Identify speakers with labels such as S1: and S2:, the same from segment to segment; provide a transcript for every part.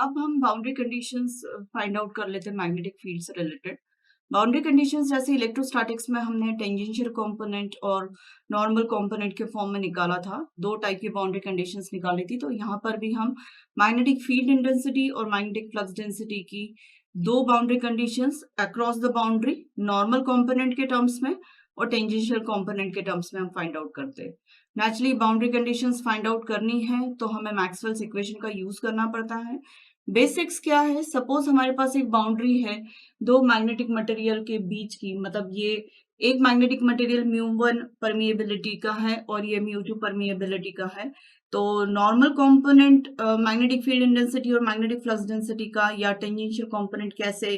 S1: अब हम boundary conditions find out कर लेते हैं मैग्नेटिक फील्ड से रिलेटेड। बाउंड्री कंडीशंस जैसे इलेक्ट्रोस्टैटिक्स में हमने टेंजेंशियल कंपोनेंट और नॉर्मल कंपोनेंट के फॉर्म में निकाला था, दो टाइप की बाउंड्री कंडीशंस निकाली थी। तो यहाँ पर भी हम मैग्नेटिक फील्ड इंटेंसिटी और मैग्नेटिक फ्लक्स डेंसिटी की दो boundary conditions across the boundary normal component के टर्म्स में और टेंजेंशियल कंपोनेंट के टर्म्स में हम फाइंड आउट करते हैं। Naturally boundary conditions find out करनी है तो हमें मैक्सवेल्स इक्वेशन का यूज करना पड़ता है। बेसिक्स क्या है, सपोज हमारे पास एक बाउंड्री है दो मैग्नेटिक मटेरियल के बीच की, मतलब ये एक मैग्नेटिक मटेरियल μ1 परमिएबिलिटी का है और ये μ2 परमिएबिलिटी का है। तो normal component magnetic field intensity और मैग्नेटिक फ्लक्स डेंसिटी का या टेंजेंशियल कंपोनेंट कैसे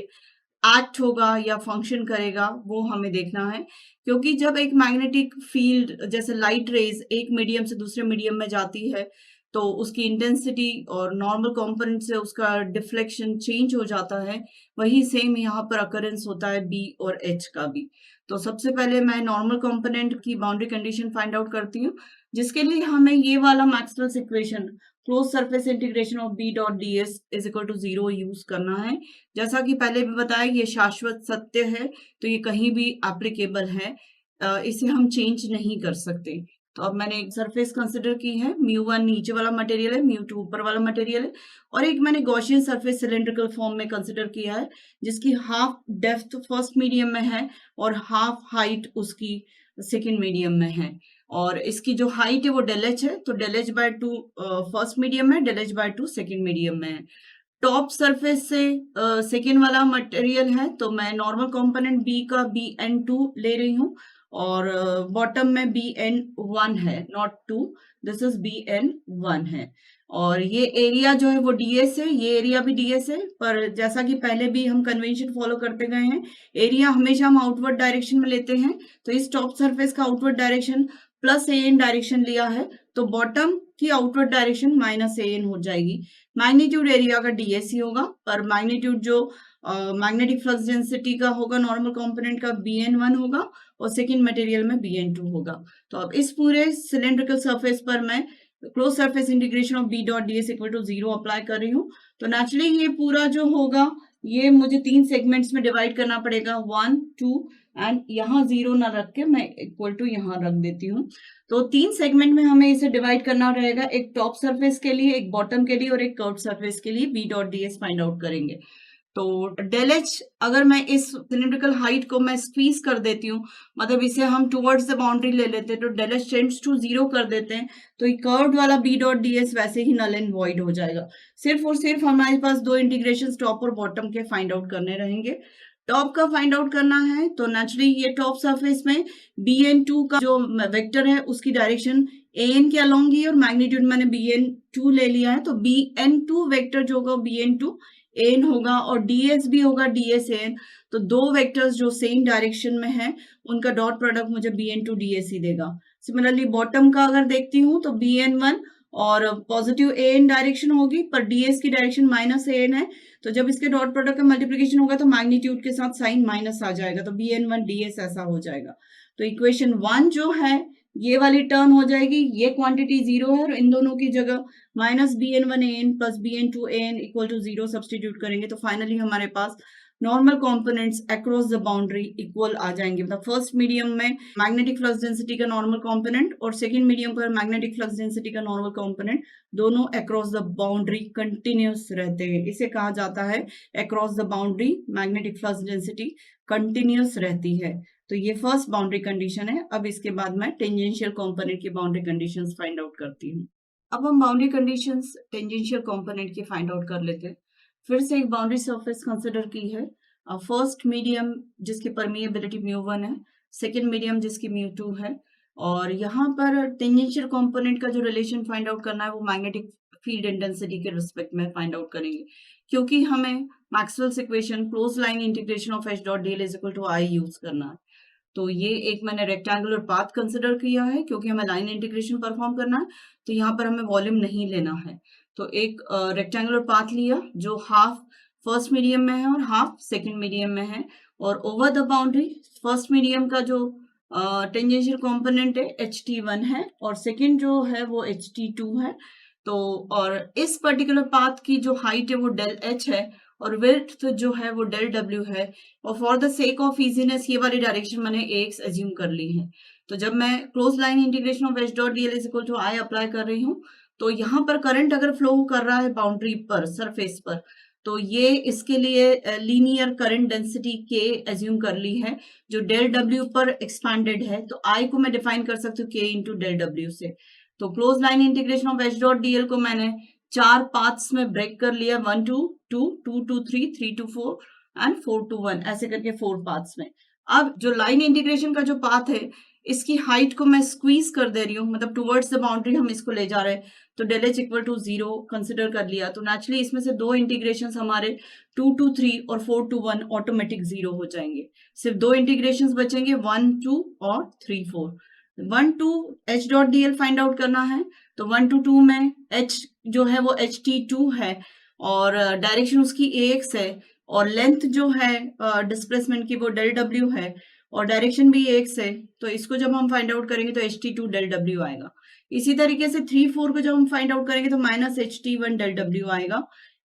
S1: एक्ट होगा या फंक्शन करेगा वो हमें देखना है। क्योंकि जब एक मैग्नेटिक फील्ड जैसे लाइट रेज एक मीडियम से दूसरे मीडियम में जाती है तो उसकी इंटेंसिटी और नॉर्मल कंपोनेंट से उसका डिफ्लेक्शन चेंज हो जाता है। वही सेम यहाँ पर अकरेंस होता है बी और एच का भी। तो सबसे पहले मैं नॉर्मल कंपोनेंट की बाउंड्री कंडीशन फाइंड आउट करती हूँ, जिसके लिए हमें ये वाला Maxwell's equation close surface integration of B dot D S is equal to 0 use करना है। जैसा कि पहले भी बताया, ये शाश्वत सत्य है तो ये कहीं भी एप्लीकेबल है, इसे हम चेंज नहीं कर सकते। तो अब मैंने एक सरफेस कंसिडर की है, μ1 नीचे वाला मटेरियल है, μ2 ऊपर वाला मटेरियल है, और एक मैंने गॉसियन सरफेस सिलेंड्रिकल फॉर्म में कंसिडर किया है जिसकी हाफ डेप्थ फर्स्ट मीडियम में है और हाफ हाइट उसकी सेकेंड मीडियम में है। और इसकी जो हाइट है वो डेल एच है, तो del H by two first medium में, del H by two second medium में है। टॉप सरफेस से सेकेंड वाला मटेरियल है तो मैं नॉर्मल कंपोनेंट बी का Bn2 ले रही हूँ और बॉटम में Bn1 है, नॉट 2, दिस इज Bn1 है। और ये एरिया जो है वो ds है, ये एरिया भी ds है, पर जैसा कि पहले भी हम कन्वेंशन फॉलो करते गए हैं, एरिया हमेशा हम आउटवर्ड डायरेक्शन में लेते हैं। तो इस टॉप सरफेस का outward direction plus an direction लिया है तो बॉटम की आउटवर्ड डायरेक्शन माइनस an हो जाएगी। मैग्नीट्यूड एरिया का ds ही होगा, पर मैग्नीट्यूड जो मैग्नेटिक फ्लक्स डेंसिटी का होगा नॉर्मल कंपोनेंट का Bn1 होगा और सेकेंड मटेरियल में Bn2 होगा। तो अब इस पूरे सिलेंड्रिकल सरफेस पर मैं close surface integration of B dot D S equal to 0 apply कर रही हूँ। तो नेचुरली ये पूरा जो होगा ये मुझे तीन सेगमेंट्स में डिवाइड करना पड़ेगा, 1 2 एंड यहाँ 0 ना रख के मैं इक्वल टू यहाँ रख देती हूँ। तो तीन सेगमेंट में हमें इसे डिवाइड करना रहेगा, एक टॉप सरफेस के लिए, एक बॉटम के लिए और एक कर्व सरफेस के लिए। B dot D S find out करेंगे। तो डेल एच अगर मैं इस सिलेंड्रिकल हाइट को मैं स्क्वीज कर देती हूँ, मतलब इसे हम टुवर्ड्स द बाउंड्री ले लेते हैं, तो डेल एच टेंड्स टू 0 कर देते हैं, तो ये कर्व्ड वाला बी डॉट डी एस वैसे ही नल एंड वॉइड हो जाएगा। सिर्फ और सिर्फ हमारे पास दो इंटीग्रेशन टॉप और बॉटम के फाइंड आउट करने रहेंगे। टॉप का फाइंड आउट करना है तो नेचुरली ये टॉप सरफेस में Bn2 का जो वेक्टर है उसकी डायरेक्शन An के अलोंग ही और मैग्नीट्यूड मैंने Bn2 ले लिया है, तो Bn2 वेक्टर जो होगा Bn2 an होगा और ds भी होगा ds an। तो दो वेक्टर्स जो सेम डायरेक्शन में है उनका डॉट प्रोडक्ट मुझे Bn2 ds ही देगा। सिमिलरली बॉटम का अगर देखती हूँ तो Bn1 और पॉजिटिव an डायरेक्शन होगी पर ds की डायरेक्शन माइनस an है, तो जब इसके डॉट प्रोडक्ट का मल्टीप्लिकेशन होगा तो मैग्नीट्यूड के साथ साइन माइनस आ जाएगा, तो Bn1 ds ऐसा हो जाएगा। तो इक्वेशन 1 जो है ये वाली टर्म हो जाएगी, ये क्वांटिटी 0 है और इन दोनों की जगह minus Bn1 an plus Bn2 an equal to 0 substitute करेंगे तो फाइनली हमारे पास normal components across the boundary equal आ जाएंगे। मतलब फर्स्ट मीडियम में मैग्नेटिक फ्लक्स डेंसिटी का नॉर्मल कंपोनेंट और सेकंड मीडियम पर मैग्नेटिक फ्लक्स डेंसिटी का नॉर्मल कंपोनेंट दोनों अक्रॉस द बाउंड्री कंटिन्यूस रहते हैं। इसे कहा जाता है across the boundary magnetic flux density continuous रहती है। तो ये फर्स्ट बाउंड्री कंडीशन है। अब इसके बाद मैं टेंजेंशियल कंपोनेंट की बाउंड्री कंडीशंस फाइंड आउट करती हूँ। अब हम बाउंड्री कंडीशंस टेंजेंशियल कंपोनेंट की फाइंड आउट कर लेते हैं। फिर से एक बाउंड्री सरफेस कंसिडर की है, फर्स्ट मीडियम जिसकी परमिएबिलिटी μ1 है, सेकेंड मीडियम जिसकी μ2 है, और यहाँ पर टेंजेंशियल कंपोनेंट का जो रिलेशन फाइंड आउट करना है वो मैग्नेटिक फील्ड इंटेंसिटी के रिस्पेक्ट में फाइंड आउट करेंगे, क्योंकि हमें Maxwell's equation close line integration of H dot D L is equal to I use करना है। तो ये एक मैंने रेक्टेंगुलर पाथ कंसिडर किया है क्योंकि हमें लाइन इंटीग्रेशन परफॉर्म करना है, तो यहाँ पर हमें वॉल्यूम नहीं लेना है। तो एक रेक्टेंगुलर पाथ लिया जो हाफ फर्स्ट मीडियम में है और हाफ सेकंड मीडियम में है, और over the boundary first medium का जो टेंजेंशियल कंपोनेंट है ht1 है और सेकंड जो है वो ht2 है। तो और इस पर्टिकुलर पाथ की जो हाइट है वो डेल एच है और विड्थ जो है वो डेल डब्ल्यू है, और for the sake of easiness ये वाली डायरेक्शन मैंने एक्स एज्यूम कर ली है। तो जब मैं close line integration of H dot DL is equal to I apply कर रही हूँ, तो यहाँ पर करंट अगर फ्लो कर रहा है बाउंड्री पर, सरफेस पर, तो ये इसके लिए लीनियर करंट डेंसिटी के एज्यूम कर ली है जो डेल डब्ल्यू पर एक्सपैंडेड है। तो आई को मैं डिफाइन कर सकती हूँ के इंटू डेल डब्ल्यू से। तो close line integration of H dot DL को मैंने 4 पाथ्स में ब्रेक कर लिया, 1 to 2, 2 to 3, 3 to 4 and 4 to 1, ऐसे करके 4 पाथ्स में। अब जो लाइन इंटीग्रेशन का जो पाथ है, इसकी हाइट को मैं स्क्वीज कर दे रही हूँ, मतलब टुवर्ड्स द बाउंड्री हम इसको ले जा रहे हैं, तो del H equal to 0 consider कर लिया। तो नेचुरली इसमें से दो इंटीग्रेशन हमारे 2 टू 3 और 4 टू 1 ऑटोमेटिक 0 हो जाएंगे। सिर्फ दो इंटीग्रेशन बचेंगे, 1 2 और 3 4। 1 to H dot DL find out करना है, तो 1 टू 2 में एच जो है वो एच टी 2 है और डायरेक्शन उसकी एक्स है, और लेंथ जो है डिस्प्लेसमेंट की वो डेल डब्ल्यू है और डायरेक्शन भी एक्स है। तो इसको जब हम फाइंड आउट करेंगे तो एच टी 2 डेल डब्ल्यू आएगा। इसी तरीके से 3 4 को जब हम फाइंड आउट करेंगे तो minus H T 1 del W आएगा।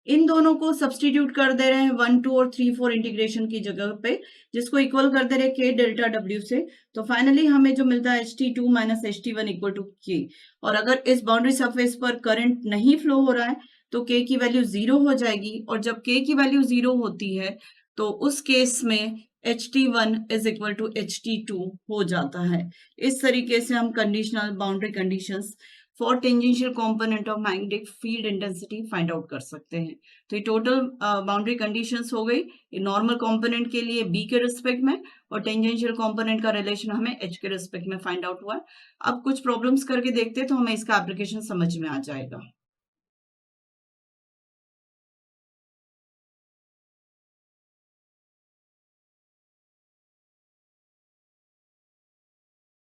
S1: इन दोनों को सब्सटीट्यूट कर दे रहे हैं 1 2 और 3 4 इंटीग्रेशन की जगह पे, जिसको इक्वल कर दे रहे हैं के डेल्टा डब्ल्यू से। तो फाइनली हमें जो मिलता है H T 2 minus H T 1 equal to K. और अगर इस बाउंड्री सरफेस पर करंट नहीं फ्लो हो रहा है तो के की वैल्यू 0 हो जाएगी, और जब के की वैल्यू 0 होती है तो उस केस में H T 1 is equal to H T 2 हो जाता है। इस तरीके से हम conditional boundary conditions for tangential component of magnetic field intensity find out कर सकते हैं। तो ये टोटल बाउंड्री कंडीशंस हो गई नॉर्मल कंपोनेंट के लिए बी के रिस्पेक्ट में, और टेंजेंशियल कंपोनेंट का रिलेशन हमें एच के रिस्पेक्ट में फाइंड आउट हुआ है। अब कुछ प्रॉब्लम्स करके देखते हैं तो हमें इसका एप्लीकेशन समझ में आ जाएगा।